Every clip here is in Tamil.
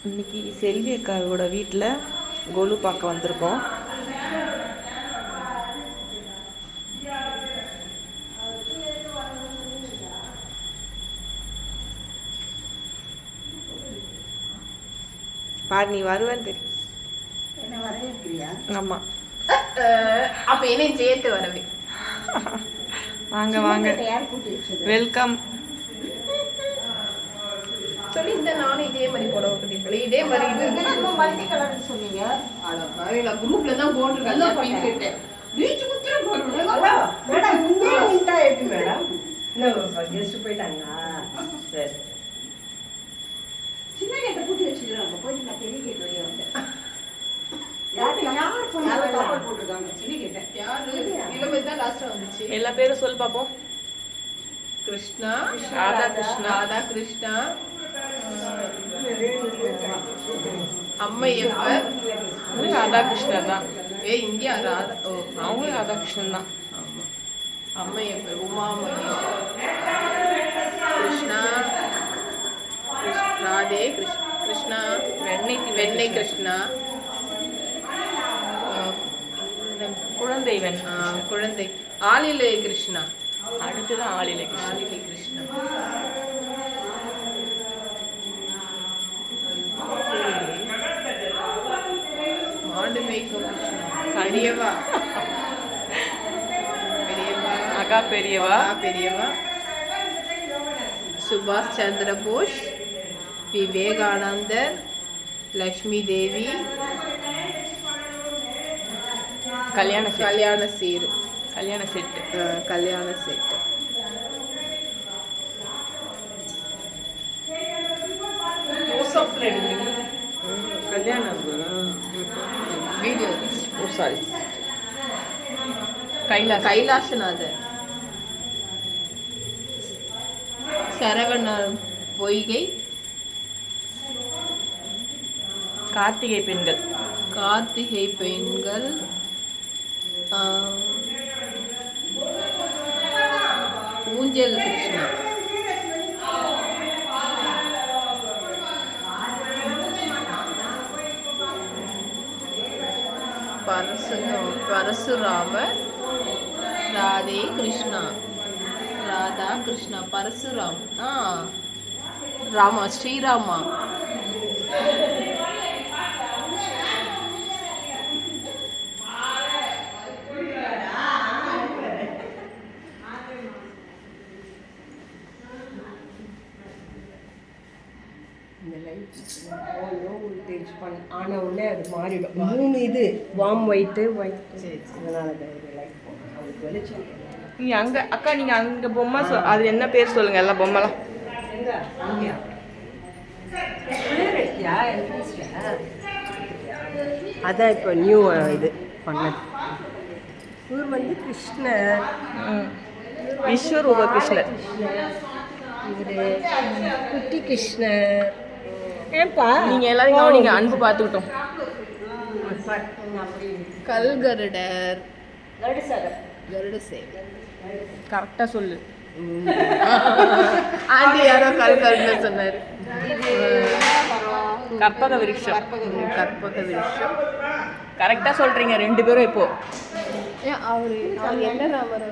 இன்னைக்கு செல்வி அக்காவோட வீட்டில் கோலு பார்க்க வந்திருக்கோம். பாரு, நீ வருவேன்னு தெரியும். என்ன வரவேற்கிறியா? ஆமாம். அப்போ என்னையும் சேர்த்து வரவே. வாங்க வாங்க, வெல்கம். சொல்லி இந்த நானும் இதே மாதிரி புடவை கட்டிட்டு இதே மாதிரி மல்டி கலர் சொன்னீங்க. குரூப்ல தான் போட்டிருக்காங்க. பிங்க் கிட்ட பீச் குத்துற போறோம். மேடம் இங்கே நின்ட்டா எப்படி மேடம்? என்ன கெஸ்ட் போயிட்டாங்களா? சரி, சின்ன கேட்ட கூட்டி வச்சிருக்காங்க. போய் நான் பெரிய கேட் வழியா வந்தேன். எல்லா பேரும் சொல் பாப்போம். கிருஷ்ணா, ராதா கிருஷ்ணா, ராதா கிருஷ்ணா, அம்மையப்பர், ராதாகிருஷ்ணர் தான். இந்தியா ராதா, அவங்க ராதாகிருஷ்ணன் தான். அம்மையப்பர், உமாமகேஸ்வர், கிருஷ்ணா, ராதே கிருஷ்ணா, வெண்ணெய் கிருஷ்ணா, குழந்தை குழந்தை ஆலிலை கிருஷ்ணா. அடுத்துதான் ஆலிலை கிருஷ்ணா. மாடு மேய்க்கும் கிருஷ்ணா. பெரியவா அக்கா பெரியவா, சுபாஷ் சந்திர போஸ், விவேகானந்தர், லக்ஷ்மி தேவி, கல்யாண செட்டு. வீடியோ. சாரி, கைலாசநாதர், சரவண பொய்கை, கார்த்திகை பெண்கள், ஊஞ்சல் கிருஷ்ணா, பரசுராமர், ராதா கிருஷ்ணா, பரசுராம், ராமா, ஸ்ரீராமா, ஆன உடனே அது மாறிடும். 3 இது வார்ம் ஒயிட்டு அதனால நீ அங்க அக்கா, நீங்க அங்க பொம்மை அது என்ன பேர் சொல்லுங்க. எல்லாம் பொம்மைலாம் அதான் இப்போ நியூ இது பண்ணது. இவர் வந்து கிருஷ்ணர், விஸ்வரூப கிருஷ்ணர். இவர் குட்டி கிருஷ்ணர். ஏன்பா நீங்க எல்லாரும் நீங்க அன்பு பார்த்துக்கிட்டோம். கல்கருடர், கரெக்டா சொல்லு. ஆண்டி யாரோ கல்கருடர் சொன்னாரு. கற்பக விருட்சம். கரெக்டா சொல்றீங்க 2 பேரும். இப்போ அவரு என்ன ராமர்,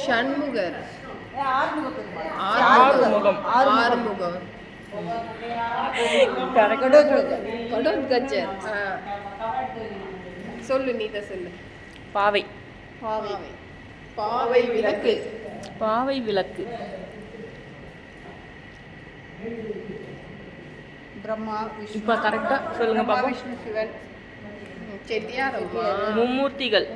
ஷண்முகர், ஆறுமுகம், சொல்லு, நீத சொல்லு. பாவை விளக்கு. பிரம்மா, இப்ப கரெக்டா சொல்லுங்க பாப்பா. விஷ்ணு, சிவன், செட்டியார், மும்மூர்த்திகள்.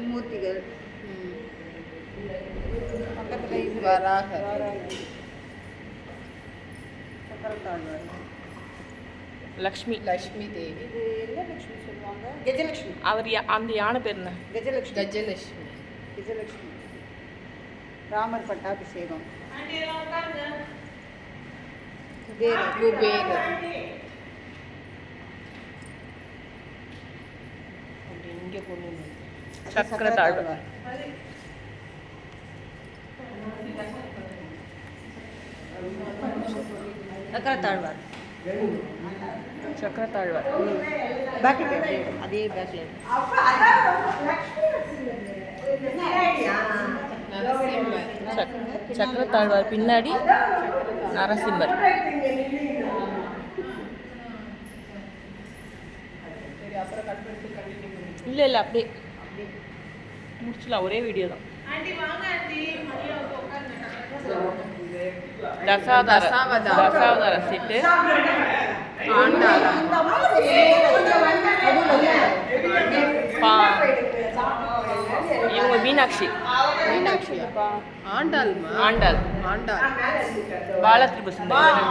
லக்ஷ்மி தேவி. கஜலட்சுமி. அவர் அந்த யானை பேர் என்ன? கஜலட்சுமி. ராமர் பட்டாபிஷேகம். குபேரர். இங்கே பொண்ணு சக்கரத்தாழ்வார். சக்கரத்தாழ்வார் சக்கரத்தாழ்வார் பேக்கில் அதே பேக்கில் சக்கரத்தாழ்வார் பின்னாடி நரசிம்மர். இல்லை இல்லை அப்படியே முடிச்சுலாம், ஒரே வீடியோ தான். தசாவதார செட்டு இவங்க மீனாட்சி ஆண்டாள் பாலத்ரிபுர சுந்தரி.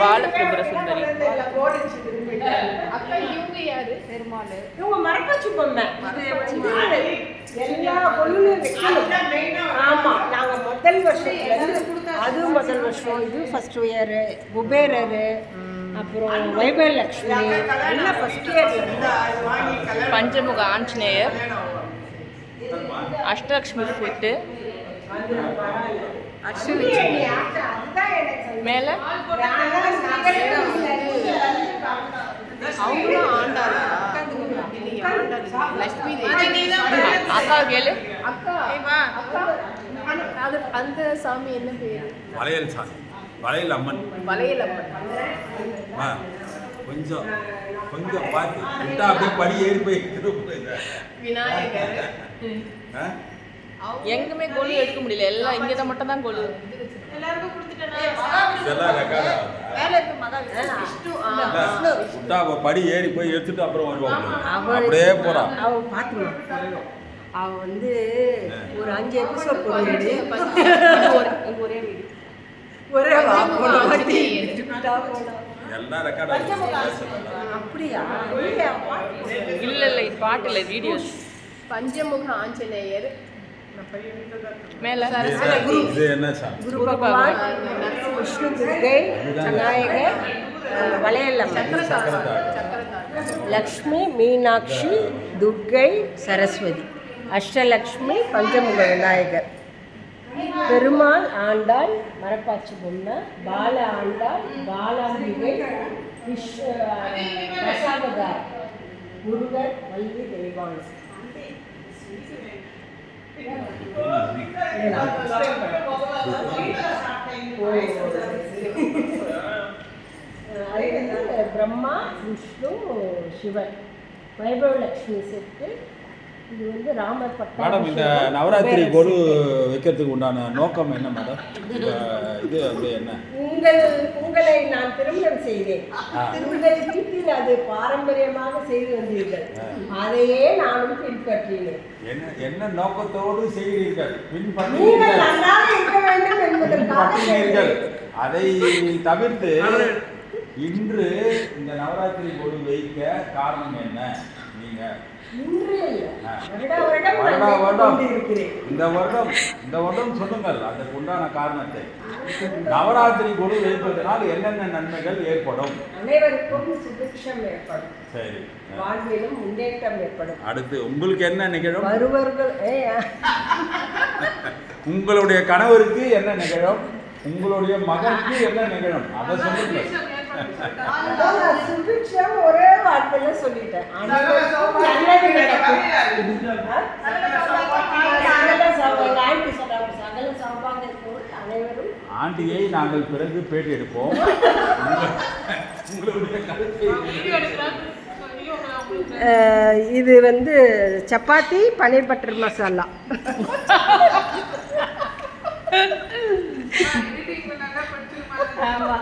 பாலத்ரிபுர சுந்தரி மரப்பாச்சி பொம்மை எல்லா பொண்ணுமே ஆமா. நாங்க முதல் வருஷம் அது முதல் வருஷம், இது ஃபர்ஸ்ட் இயர். குபேரர், அப்புறம் வைபவலட்சுமி எல்லாம் ஃபர்ஸ்ட் இயர். பஞ்சமுக ஆஞ்சநேயர், அஷ்டலக்ஷ்மி செட்டு மேல அக்கா கேளு. அந்த சாமி என்ன பேரு? வளையல் சாமி, வளையல் அம்மன். கொஞ்சம் கொஞ்சம் பார்த்து அப்படியே படி ஏறி போய் விநாயகர். எங்குமே கொலு எடுக்க முடியல, எல்லாம் இங்கே தான் மட்டும் தான் கொலு. படி ஏறி போய் எடுத்துட்டு அப்புறம் வருவாங்க. அப்படியே போறான். அவ பாத்துமா அவ வந்து ஒரு 5 எபிசோட் போடுறது. ஒரே வீடு ஒரே எல்லாம் ரெக்கார்ட் ஆகுது. அப்படியா? இல்ல இல்ல, இது பாட்டு இல்லை, வீடியோஸ். பஞ்சமுக ஆஞ்சநேயர் மேல இது என்ன சாமி? குரு பகவான், விஷ்ணு, துர்க்கை, விநாயகர், வளையலம்மன், லக்ஷ்மி, மீனாட்சி, துர்க்கை, சரஸ்வதி, அஷ்டலக்ஷ்மி, பஞ்சமுக விநாயகர், பெருமாள், ஆண்டாள், மரப்பாச்சி பொம்மை, பால ஆண்டாள், பாலாம்பிகை, தசாவதார், முருகர், வள்ளி, தெய்வானை. பிரம்மா, விஷ்ணு, சிவன், வைபவலட்சுமி செட்டு. இது வந்து ராமர் பட்டம். மேடம், இந்த நவராத்திரி கொலு வைக்கிறதுக்கு உண்டான நோக்கம் என்ன மேடம்? இது வந்து என்ன? உங்களை நான் திருமணம் செய்தேன். உங்கள் வீட்டில் அது பாரம்பரியமாக செய்து வந்தீர்கள். அதையே நானும் பின்பற்றினேன். என்ன நோக்கத்தோடு செய்கிறீர்கள்? நீங்கள் நன்றாக இருக்க வேண்டும் என்பதற்காக. அதை தவிர்த்து இன்று இந்த நவராத்திரி கொலு வைக்க காரணம் என்ன? நீங்க இந்த வருடம் சொல்லுங்கள் அதற்கு உண்டான காரணத்தை. நவராத்திரி கொலு வைப்பதனால் என்னென்ன நன்மைகள் ஏற்படும்? அனைவருக்கும் சுபிக்ஷம் ஏற்படும். சரி, வாழ்விலும் முன்னேற்றம் ஏற்படும். அடுத்து உங்களுக்கு என்ன நிகழும்? வருவர்கள் உங்களுடைய கணவருக்கு என்ன நிகழும்? உங்களுடைய மகனுக்கு என்ன நிகழும்? அதை சொல்லுங்க. சுபிக்ஷம் ஒரே வார்த்தையில சொல்லிட்டேன். ஆண்டியை நாங்கள் பிறகு பேட்டி எடுப்போம். இது வந்து சப்பாத்தி, பன்னீர் பட்டர் மசாலா. ஆமா.